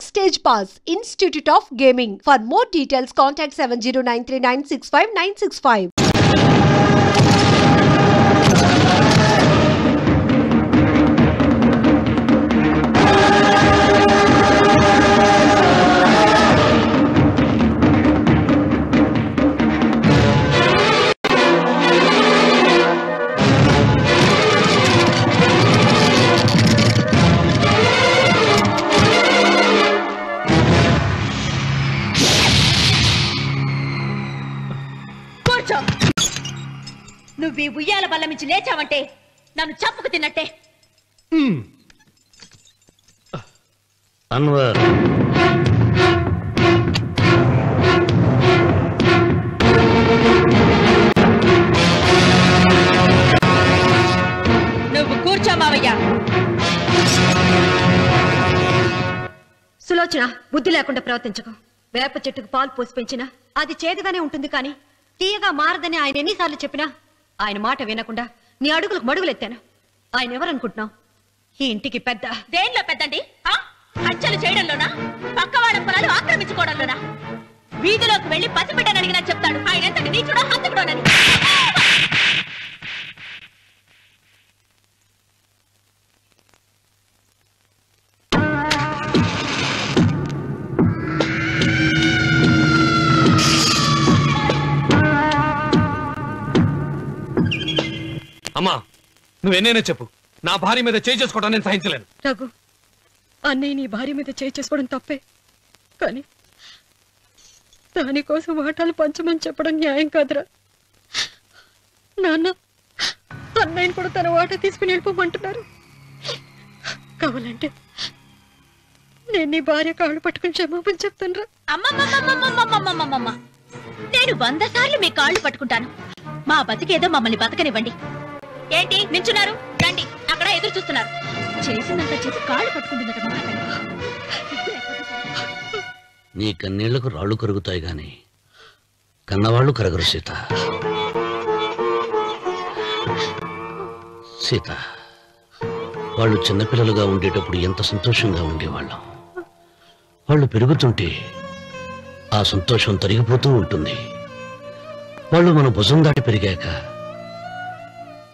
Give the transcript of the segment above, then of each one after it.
Backstage Pass, Institute of Gaming. For more details, contact 7093965965. నువ్వు ఉయ్యాల బల్ల మించి లేచావంటే నన్ను చంపుకు తిన్నట్టే. అన్వర్ నువ్వు కూర్చో మావయ్య. సులోచన, బుద్ధి లేకుండా ప్రవర్తించకు. వేప చెట్టుకు పాలు పోసి పెంచినా అది చేదుగానే ఉంటుంది, కానీ తీయగా మారదని ఆయన ఎన్నిసార్లు చెప్పినా ఆయన మాట వినకుండా నీ అడుగులకు మడుగులెత్తాను. ఆయన ఎవరనుకుంటున్నావు? ఈ ఇంటికి పెద్ద. దేనిలో పెద్దండి? హత్యలు చేయడంలోనా? పక్క వాళ్ళ పొలాలు ఆక్రమించుకోవడంలోనా? వీధిలోకి వెళ్లి పసిబిడ్డని అడిగినా చెప్తాడు ఆయన ఎంతటి నీచుడో హంతకుడోనని. అమ్మా, నువ్వెన్నైనా చెప్పు, నా భార్య మీద చేయి చేసుకోవడం నేను సహించలేను. రఘు, అన్నయ్య నీ భార్య మీద చేయి చేసుకోవడం తప్పే, కానీ దానికోసం వాటాలు పంచమని చెప్పడం న్యాయం కాదురా. నాన్న అన్నయ్యని కూడా తన వాటా తీసుకుని వెళ్ళిపోమంటున్నారు. కావాలంటే నేను నీ భార్య కాళ్ళు పట్టుకుని క్షమాపణ చెప్తాను. అమ్మమ్మమ్మమ్మమ్మమ్మమ్మమ్మమ్మ, నేను 100 సార్లు మీ కాళ్ళు పట్టుకుంటాను. మా బతికేదో మమ్మల్ని బతకనివ్వండి. ఏంటి నించున్నారు? రండి, అక్కడ ఎదురు చూస్తున్నారు. చేసిందంతా చేసి కాళ్ళు పట్టుకుంటుందట. నీ కన్నీళ్లకు రాళ్లు కరుగుతాయి గాని కన్నవాళ్లు కరగరు సీత. సీత, వాళ్ళు చిన్నపిల్లలుగా ఉండేటప్పుడు ఎంత సంతోషంగా ఉండేవాళ్ళం. వాళ్ళు పెరుగుతుంటే ఆ సంతోషం తరిగిపోతూ ఉంటుంది. వాళ్ళు మన భుజం దాటి పెరిగాక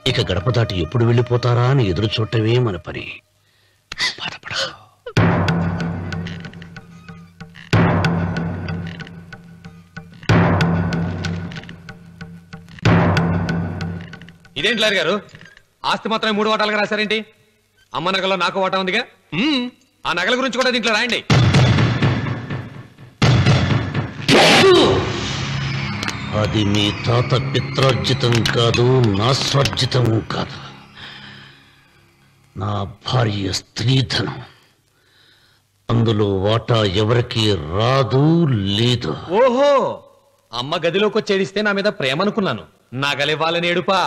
ఇక గడప దాటి ఎప్పుడు వెళ్ళిపోతారా అని ఎదురు చూడటమే మన పని. బాధపడ. ఇదేంటి లాయర్ గారు, ఆస్తి మాత్రమే 3 వాటాలుగా రాశారేంటి? అమ్మ నగలో నాకు వాటా ఉందిగా, ఆ నగల గురించి కూడా దీంట్లో రాయండి. అది మీ తాత పిత్రార్జితం కాదు, నా స్వార్జితం కాదు. నా భార్య స్త్రీధనం. అందులో వాటా ఎవరికి రాదు, లేదు. ఓహో, అమ్మ గదిలోకి వచ్చేడిస్తే నా మీద ప్రేమ అనుకున్నాను. నగలివ్వాలని ఏడుపా.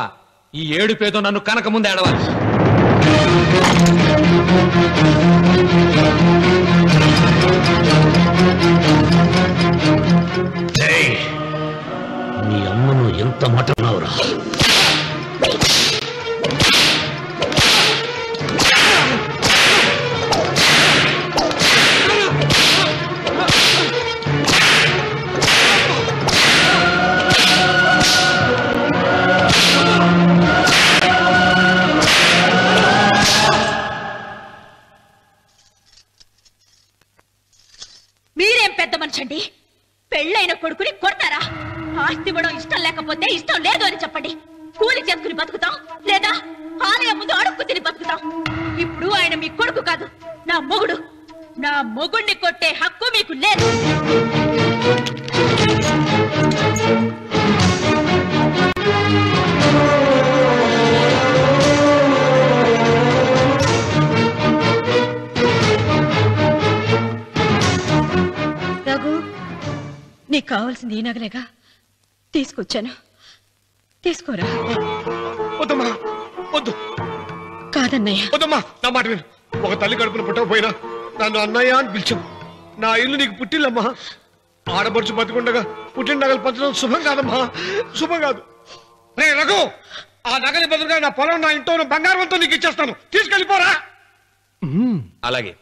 ఈ ఏడుపేదో నన్ను కనక ముందు ఏడవాలి. నీ అమ్మను ఎంత మాట అన్నావురా? మీరేం పెద్ద మనిషండి? పెళ్ళైన కొడుకుని కొడతారా? ఆస్తి ఇవ్వడం ఇష్టం లేకపోతే ఇష్టం లేదు అని చెప్పండి. కూలి చేసుకుని బతుకుతాం, లేదా ఆలయం ముందు అడుక్కు తిని బతుకుతాం. ఇప్పుడు ఆయన మీ కొడుకు కాదు, నా మొగుడు. నా మొగుడిని కొట్టే హక్కు మీకు లేదు. రఘు, నీకు కావాల్సింది ఈ నగలేగా, తీసుకొచ్చాను, తీసుకోరా. వద్దమ్మా, వద్దు. కాదన్నయ్య. వద్దమ్మా, నా మాట విను. ఒక తల్లి కడుపున పుట్టకపోయినా నన్ను అన్నయ్య అని పిలిచావు. నా ఇల్లు నీకు పుట్టిల్లమ్మా. ఆడపడుచు బతికుండగా పుట్టిన నగలు పంచడం శుభం కాదమ్మా, శుభం కాదు. రే రఘు, ఆ నగలి బదులుగా నా పొలం, నా ఇంట్లో బంగారంతో నీకు ఇచ్చేస్తాను, తీసుకెళ్ళిపోరా. అలాగే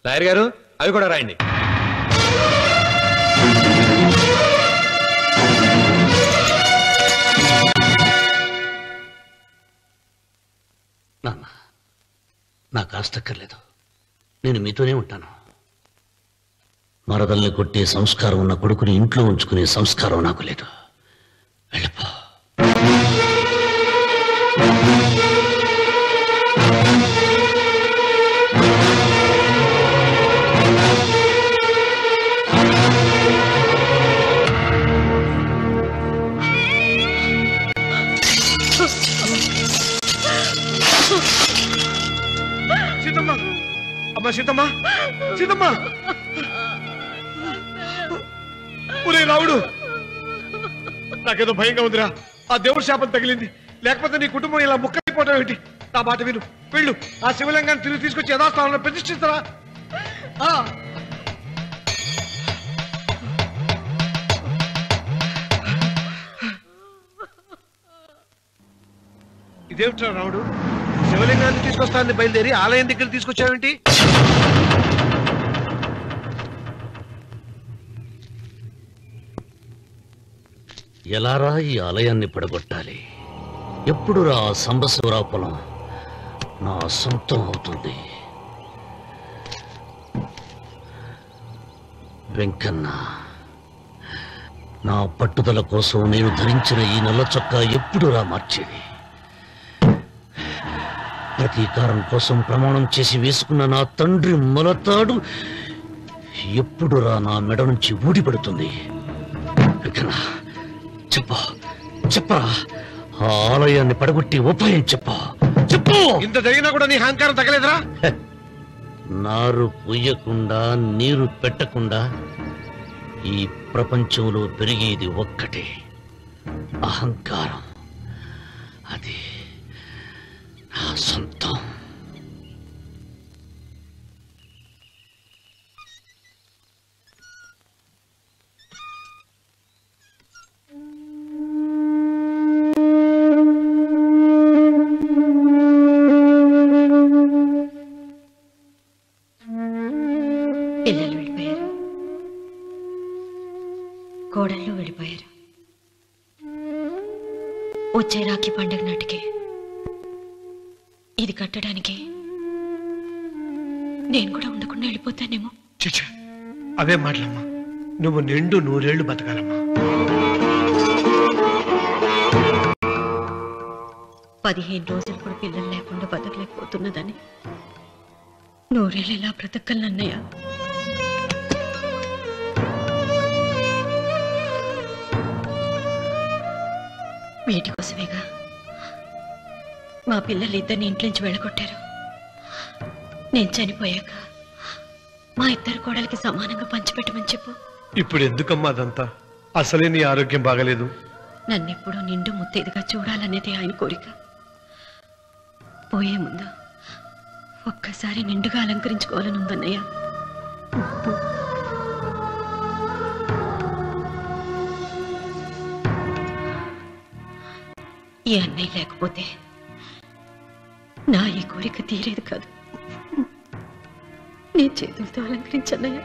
లాయర్ గారు, అవి కూడా రాయండి. నాన్న, నాకు ఆస్తక్కర్లేదు. నేను మీతోనే ఉంటాను. మరదల్ని కొట్టే సంస్కారం ఉన్న కొడుకుని ఇంట్లో ఉంచుకునే సంస్కారం నాకు లేదు. వెళ్ళిపో. సీతమ్మ, అమ్మ సీతమ్మ, సీతమ్మ, ఒరే రావుడు, నాకేదో భయంగా ఉందిరా. ఆ దేవుడి శాపం తగిలింది. లేకపోతే నీ కుటుంబం ఇలా ముక్కైపోవటం ఏంటి? నా మాట విను, వెళ్ళు. ఆ శివలింగాన్ని తిరిగి తీసుకొచ్చి యథాస్థానంలో ప్రతిష్ఠిస్తారా? ఇదేమిట్రా రావుడు, శివలింగాన్ని తీసుకొస్తానని బయలుదేరి ఆలయం దగ్గర తీసుకొచ్చావేంటి? ఎలారా ఈ ఆలయాన్ని పడగొట్టాలి? ఎప్పుడురా సంబశివరావు పొలం నా సొంతం అవుతుంది? వెంకన్న, నా పట్టుదల కోసం నేను ధరించిన ఈ నల్ల చొక్కా ఎప్పుడురా మార్చేది? ప్రతీకారం కోసం ప్రమాణం చేసి వేసుకున్న నా తండ్రి మొలతాడు ఎప్పుడురా నా మెడ నుంచి ఊడిపడుతుంది? వెంకన్న, చెప్పరా, ఆ ఆలయాన్ని పడగొట్టి ఉపాయం చెప్పు. ఇంత జరిగినా కూడా నీ అహంకారం తగలేదురా? నారు పొయ్యకుండా నీరు పెట్టకుండా ఈ ప్రపంచంలో పెరిగేది ఒక్కటే, అహంకారం. అది నా సొంతం. పిల్లలు వెళ్ళిపోయారు, కోడళ్ళు వెళ్ళిపోయారు. వచ్చే రాఖీ పండుగ నాటికి ఇది కట్టడానికి నేను కూడా ఉండకుండా వెళ్ళిపోతానేమో. చిచ్చా, అవే మాటలమ్మా. నువ్వు నిండు 100 ఏళ్ళు బతకాలమ్మా. 15 రోజులు కూడా పిల్లలు లేకుండా బతకలేకపోతున్నదని 100 ఏళ్ళు ఎలా బ్రతకలన్నయ్య? వీటి కోసమేగా మా పిల్లలు ఇద్దరిని ఇంట్లోంచి వెళ్ళగొట్టారు. నేను చనిపోయాక మా ఇద్దరు కోడలికి సమానంగా పంచిపెట్టమని చెప్పు. ఇప్పుడు ఎందుకమ్మా అదంతా? అసలే నీ ఆరోగ్యం బాగలేదు. నన్నెప్పుడు నిండు ముత్తేదిగా చూడాలనేది ఆయన కోరిక. పోయే ముందు ఒక్కసారి నిండుగా అలంకరించుకోవాలని ఉందన్నయ్య. ఈ అన్నయ్య లేకపోతే నా ఈ కోరిక తీరేది కాదు. నీ చేతులతో అలంకరించన్నయ్య.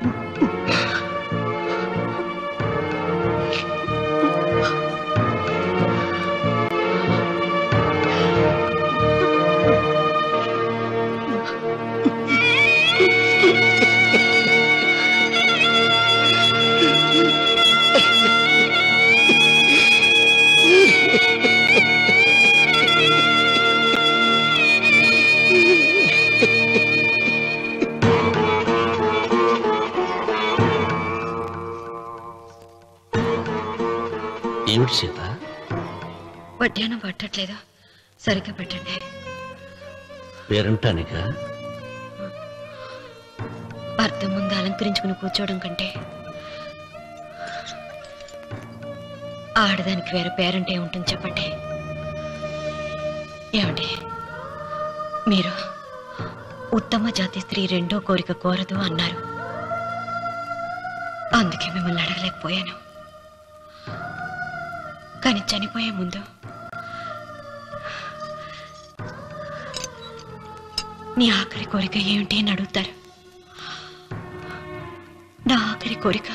ఏమిటి సీత? వడ్డానం పట్టట్లేదు, సరిగ్గా పెట్టండి. పేరంటానిక? అర్థం ముందు అలంకరించుకుని కూర్చోవడం కంటే ఆడదానికి వేరే పేరంటే ఉంటుంది చెప్పండి. ఏమండి, మీరు ఉత్తమ జాతి స్త్రీ రెండో కోరిక కోరదు అన్నారు. అందుకే మిమ్మల్ని అడగలేకపోయాను. కానీ చనిపోయే ముందు నీ ఆఖరి కోరిక ఏమిటి అని అడుగుతారు. నా ఆఖరి కోరిక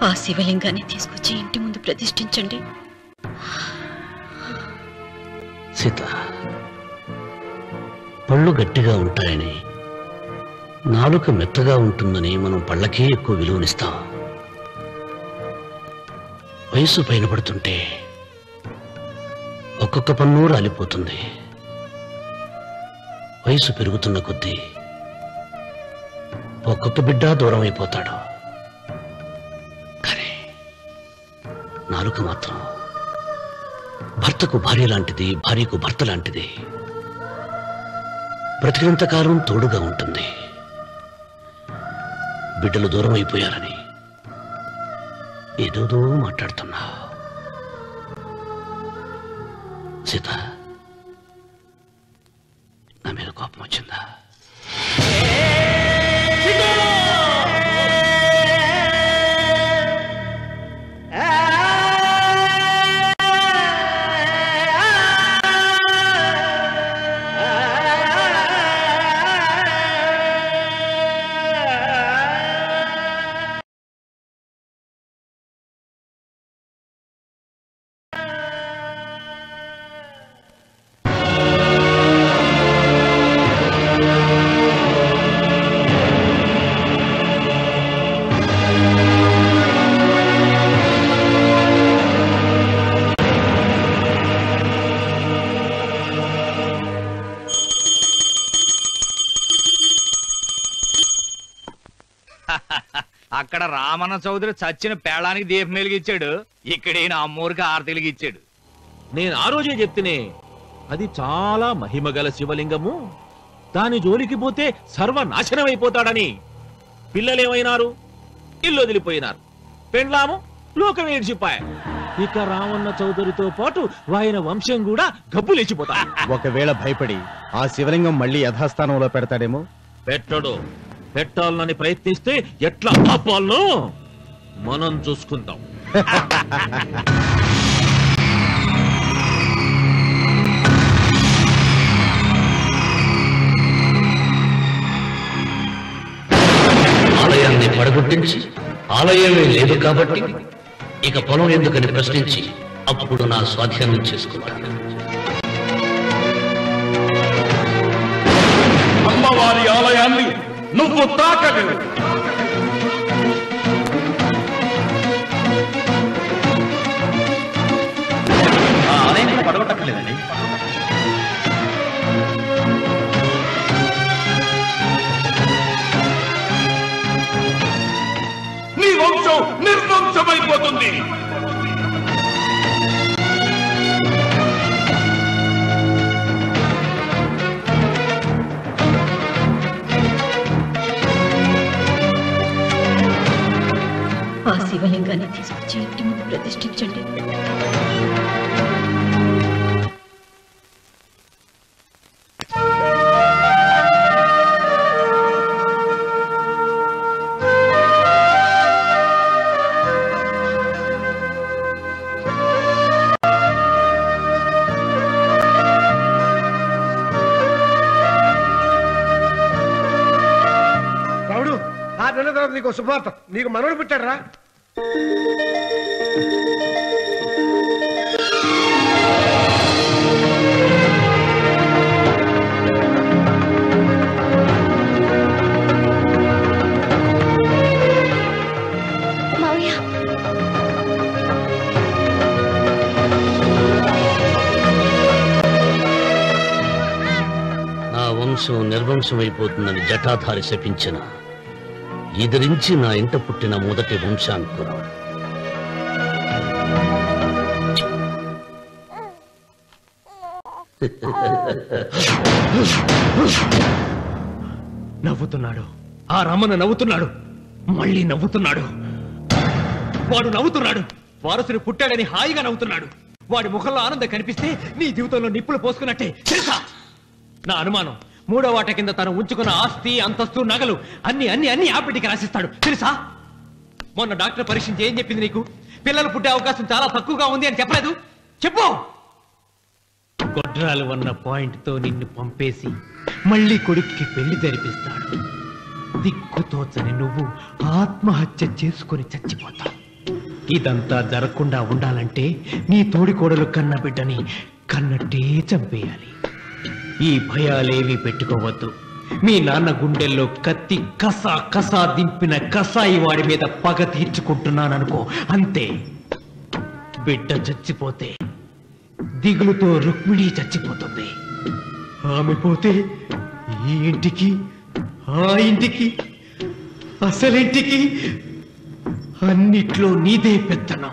ఆ శివలింగాన్ని తీసుకొచ్చి ఇంటి ముందు ప్రతిష్ఠించండి. సీత, పళ్ళు గట్టిగా ఉంటాయని, నాలుక మెత్తగా ఉంటుందని మనం పళ్ళకే ఎక్కువ విలువనిస్తాం. వయసు పైన పడుతుంటే ఒక్కొక్క పన్ను రాలిపోతుంది. వయసు పెరుగుతున్న కొద్దీ ఒక్కొక్క బిడ్డ దూరం అయిపోతాడు. కానీ నాలుక మాత్రం భర్తకు భార్య లాంటిది, భార్యకు భర్త లాంటిది. బ్రతికినంతకాలం తోడుగా ఉంటుంది. బిడ్డలు దూరం అయిపోయారని ఏదోదో మాట్లాడుతున్నా. సీత, నా మీద కోపం వచ్చిందా? అక్కడ రామన్న చౌదరి చచ్చిన పేళానికి దీపం వెలిగించాడు, ఇక్కడ ఈయన అమ్మూరికి ఆరతి వెలిగించాడు. నేను ఆ రోజే చెప్తేనే అది చాలా మహిమగల శివలింగము, దాని జోలికి పోతే సర్వనాశనం అయిపోతాడని. పిల్లలేమైనారు? ఇల్లు వదిలిపోయినారు. పెండ్లాము లోకం ఏడ్చిపాయ. ఇక రామన్న చౌదరితో పాటు ఆయన వంశం కూడా గబ్బు లేచిపోతా. ఒకవేళ భయపడి ఆ శివలింగం మళ్ళీ యథాస్థానంలో పెడతాడేమో. పెట్టడు. పెట్టాలని ప్రయత్నిస్తే ఎట్లా ఆపాలనో మనం చూసుకుందాం. ఆలయాన్ని పడగొట్టించి ఆలయమే లేదు కాబట్టి ఇక పొలం ఎందుకని ప్రశ్నించి అప్పుడు నా స్వాధీనం చేసుకుంటాను. అమ్మవారి ఆలయాన్ని నువ్వు తాకలేవు. ఆ ఆలయాన్ని పడగొట్టలేదండి. నీ వంశం నిర్వంశమైపోతుంది. ఆ శివలింగాన్ని తీసుకొచ్చి ఇంటి ముందు ప్రతిష్ఠించండి. రావుడు, 6 నెలల తర్వాత నీకు శుభార్త. నీకు మనవడు పుట్టాడురా. నా వంశం నిర్వంశమైపోతుందని జటాధారి శపించిన ఎదిరించి నా ఇంట పుట్టిన మొదటి వంశాంకురం. నవ్వుతున్నాడు. ఆ రమణ నవ్వుతున్నాడు. మళ్ళీ నవ్వుతున్నాడు. వాడు నవ్వుతున్నాడు. వారసుడు పుట్టాడని హాయిగా నవ్వుతున్నాడు. వాడి ముఖంలో ఆనందం కనిపిస్తే నీ జీవితంలో నిప్పులు పోసుకున్నట్టే తెలుసా? నా అనుమానం, 3వ వాట కింద తను ఉంచుకున్న ఆస్తి, అంతస్తు, నగలు అన్ని అన్ని అన్ని ఆ బిడ్డకి రాసిస్తాడు తెలుసా? మొన్న డాక్టర్ పరీక్షించి ఏం చెప్పింది నీకు? పిల్లలు పుట్టే అవకాశం చాలా తక్కువగా ఉంది అని చెప్పలేదు? చెప్పు. గొడ్రాలు అన్న పాయింట్ తో నిన్ను పంపేసి మళ్ళీ కొడుక్కి పెళ్లి జరిపిస్తాడు. దిక్కుతోచని నువ్వు ఆత్మహత్య చేసుకుని చచ్చిపోతావు. ఇదంతా జరగకుండా ఉండాలంటే నీ తోడికోడలు కన్న బిడ్డని కన్నట్టే చంపేయాలి. ఈ భయాలేవి పెట్టుకోవద్దు. మీ నాన్న గుండెల్లో కత్తి కసా కసా దింపిన కసాయి వాడి మీద పగ తీర్చుకుంటున్నాననుకో, అంతే. బిడ్డ చచ్చిపోతే దిగులుతో రుక్మిణి చచ్చిపోతుంది. ఆమె పోతే ఈ ఇంటికి, ఆ ఇంటికి, అసలింటికి అన్నిట్లో నీదే పెత్తనం.